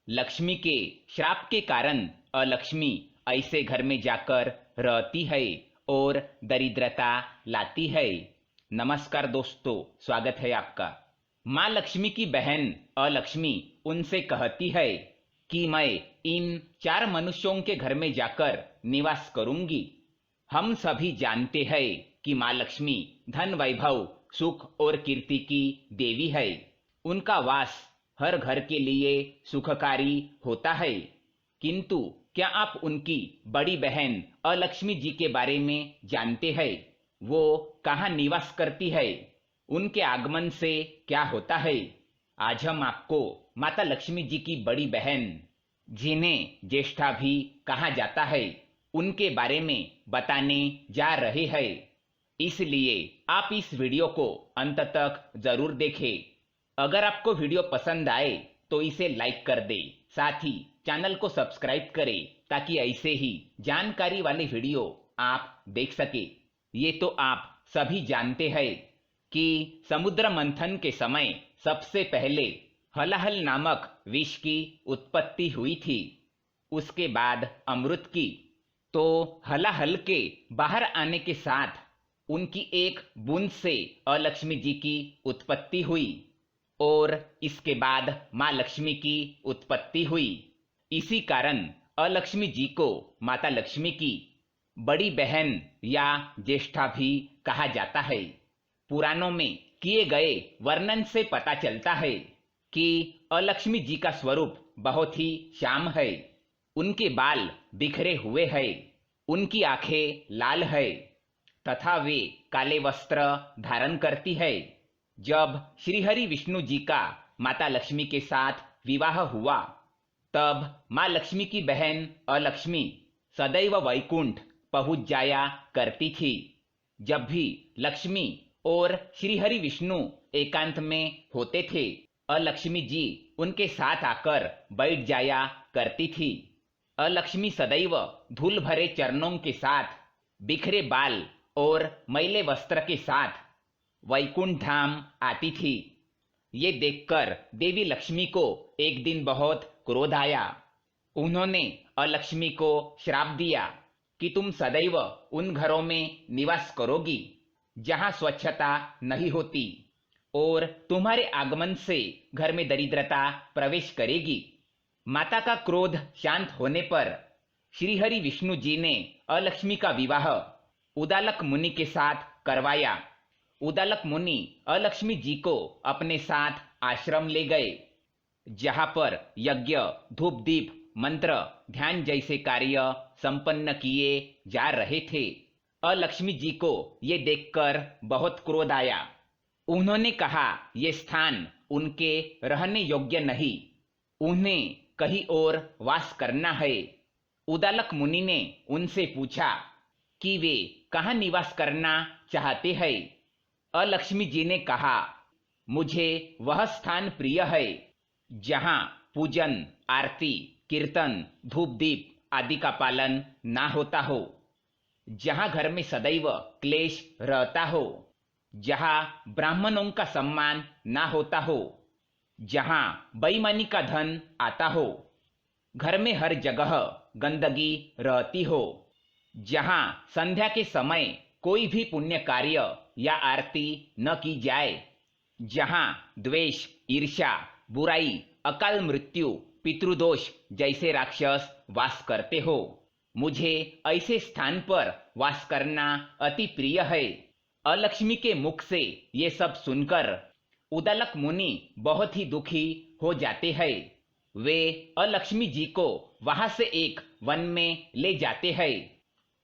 लक्ष्मी के श्राप के कारण अलक्ष्मी ऐसे घर में जाकर रहती है और दरिद्रता लाती है। नमस्कार दोस्तों, स्वागत है आपका। माँ लक्ष्मी की बहन अलक्ष्मी उनसे कहती है कि मैं इन 4 मनुष्यों के घर में जाकर निवास करूंगी। हम सभी जानते हैं कि माँ लक्ष्मी धन, वैभव, सुख और कीर्ति की देवी है। उनका वास हर घर के लिए सुखकारी होता है। किंतु क्या आप उनकी बड़ी बहन अलक्ष्मी जी के बारे में जानते हैं? वो कहाँ निवास करती है? उनके आगमन से क्या होता है? आज हम आपको माता लक्ष्मी जी की बड़ी बहन, जिन्हें ज्येष्ठा भी कहा जाता है, उनके बारे में बताने जा रहे हैं। इसलिए आप इस वीडियो को अंत तक जरूर देखें। अगर आपको वीडियो पसंद आए तो इसे लाइक कर दे, साथ ही चैनल को सब्सक्राइब करें ताकि ऐसे ही जानकारी वाले वीडियो आप देख सके। ये तो आप सभी जानते हैं कि समुद्र मंथन के समय सबसे पहले हलाहल नामक विष की उत्पत्ति हुई थी, उसके बाद अमृत की। तो हलाहल के बाहर आने के साथ उनकी एक बूंद से अलक्ष्मी जी की उत्पत्ति हुई और इसके बाद माँ लक्ष्मी की उत्पत्ति हुई। इसी कारण अलक्ष्मी जी को माता लक्ष्मी की बड़ी बहन या ज्येष्ठा भी कहा जाता है। पुराणों में किए गए वर्णन से पता चलता है कि अलक्ष्मी जी का स्वरूप बहुत ही श्याम है। उनके बाल बिखरे हुए हैं, उनकी आंखें लाल है तथा वे काले वस्त्र धारण करती है। जब श्रीहरि विष्णु जी का माता लक्ष्मी के साथ विवाह हुआ, तब माँ लक्ष्मी की बहन अलक्ष्मी सदैव वैकुंठ पहुंच जाया करती थी। जब भी लक्ष्मी और श्रीहरि विष्णु एकांत में होते थे, अलक्ष्मी जी उनके साथ आकर बैठ जाया करती थी। अलक्ष्मी सदैव धूल भरे चरणों के साथ, बिखरे बाल और मैले वस्त्र के साथ वैकुंठ धाम आती थी। ये देखकर देवी लक्ष्मी को एक दिन बहुत क्रोध आया। उन्होंने अलक्ष्मी को श्राप दिया कि तुम सदैव उन घरों में निवास करोगी जहां स्वच्छता नहीं होती और तुम्हारे आगमन से घर में दरिद्रता प्रवेश करेगी। माता का क्रोध शांत होने पर श्रीहरि विष्णु जी ने अलक्ष्मी का विवाह उदालक मुनि के साथ करवाया। उदालक मुनि अलक्ष्मी जी को अपने साथ आश्रम ले गए, जहां पर यज्ञ, धूप दीप, मंत्र, ध्यान जैसे कार्य संपन्न किए जा रहे थे। अलक्ष्मी जी को ये देखकर बहुत क्रोध आया। उन्होंने कहा, ये स्थान उनके रहने योग्य नहीं, उन्हें कहीं और वास करना है। उदालक मुनि ने उनसे पूछा कि वे कहाँ निवास करना चाहते हैं। अलक्ष्मी जी ने कहा, मुझे वह स्थान प्रिय है जहां पूजन, आरती, कीर्तन, धूप दीप आदि का पालन ना होता हो, जहां घर में सदैव क्लेश रहता हो, जहां ब्राह्मणों का सम्मान ना होता हो, जहां बेईमानी का धन आता हो, घर में हर जगह गंदगी रहती हो, जहां संध्या के समय कोई भी पुण्य कार्य या आरती न की जाए, जहां द्वेष, ईर्ष्या, बुराई, अकाल मृत्यु, पितृदोष जैसे राक्षस वास करते हो। मुझे ऐसे स्थान पर वास करना अति प्रिय है। अलक्ष्मी के मुख से ये सब सुनकर उदालक मुनि बहुत ही दुखी हो जाते हैं। वे अलक्ष्मी जी को वहां से एक वन में ले जाते हैं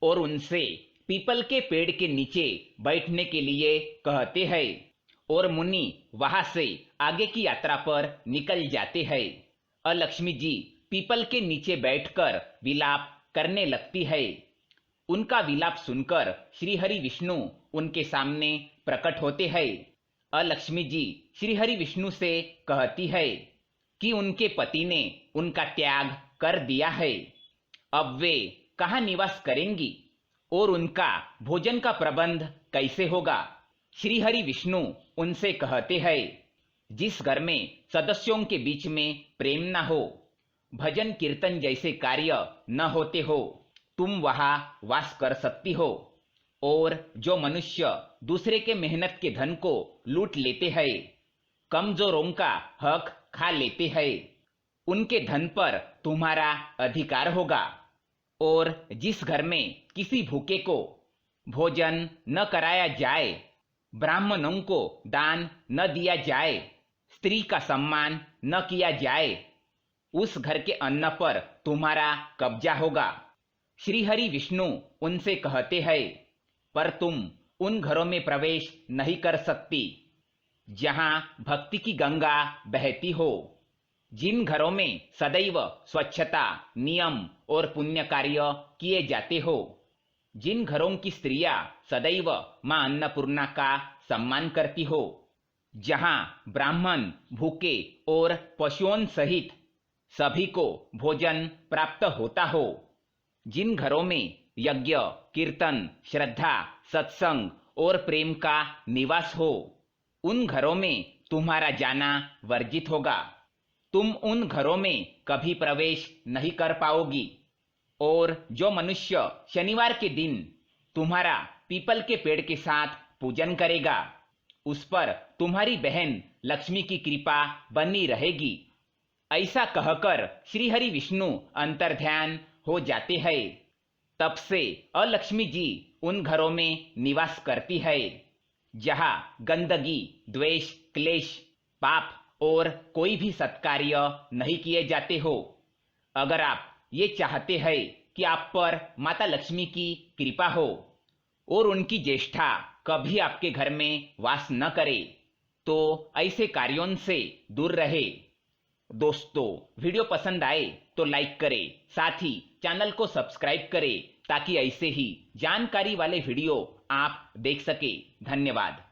और उनसे पीपल के पेड़ के नीचे बैठने के लिए कहते हैं और मुनि वहां से आगे की यात्रा पर निकल जाते हैं। अलक्ष्मी जी पीपल के नीचे बैठकर विलाप करने लगती है। उनका विलाप सुनकर श्रीहरि विष्णु उनके सामने प्रकट होते हैं। अलक्ष्मी जी श्रीहरि विष्णु से कहती है कि उनके पति ने उनका त्याग कर दिया है, अब वे कहाँ निवास करेंगी और उनका भोजन का प्रबंध कैसे होगा। श्रीहरि विष्णु उनसे कहते हैं, जिस घर में सदस्यों के बीच में प्रेम न हो, भजन कीर्तन जैसे कार्य न होते हो, तुम वहां वास कर सकती हो। और जो मनुष्य दूसरे के मेहनत के धन को लूट लेते हैं, कमजोरों का हक खा लेते हैं, उनके धन पर तुम्हारा अधिकार होगा। और जिस घर में किसी भूखे को भोजन न कराया जाए, ब्राह्मणों को दान न दिया जाए, स्त्री का सम्मान न किया जाए, उस घर के अन्न पर तुम्हारा कब्जा होगा। श्रीहरि विष्णु उनसे कहते हैं, पर तुम उन घरों में प्रवेश नहीं कर सकती जहां भक्ति की गंगा बहती हो, जिन घरों में सदैव स्वच्छता, नियम और पुण्य कार्य किए जाते हो, जिन घरों की स्त्रियां सदैव मां अन्नपूर्णा का सम्मान करती हो, जहां ब्राह्मण भूखे और पशुओं सहित सभी को भोजन प्राप्त होता हो, जिन घरों में यज्ञ, कीर्तन, श्रद्धा, सत्संग और प्रेम का निवास हो, उन घरों में तुम्हारा जाना वर्जित होगा। तुम उन घरों में कभी प्रवेश नहीं कर पाओगी। और जो मनुष्य शनिवार के दिन तुम्हारा पीपल के पेड़ के साथ पूजन करेगा, उस पर तुम्हारी बहन लक्ष्मी की कृपा बनी रहेगी। ऐसा कहकर श्रीहरि विष्णु अंतर्ध्यान हो जाते हैं। तब से अलक्ष्मी जी उन घरों में निवास करती है जहां गंदगी, द्वेष, क्लेश, पाप और कोई भी सत्कार्य नहीं किए जाते हो। अगर आप ये चाहते हैं कि आप पर माता लक्ष्मी की कृपा हो और उनकी ज्येष्ठा कभी आपके घर में वास न करे, तो ऐसे कार्यों से दूर रहे। दोस्तों, वीडियो पसंद आए तो लाइक करें, साथ ही चैनल को सब्सक्राइब करें ताकि ऐसे ही जानकारी वाले वीडियो आप देख सके। धन्यवाद।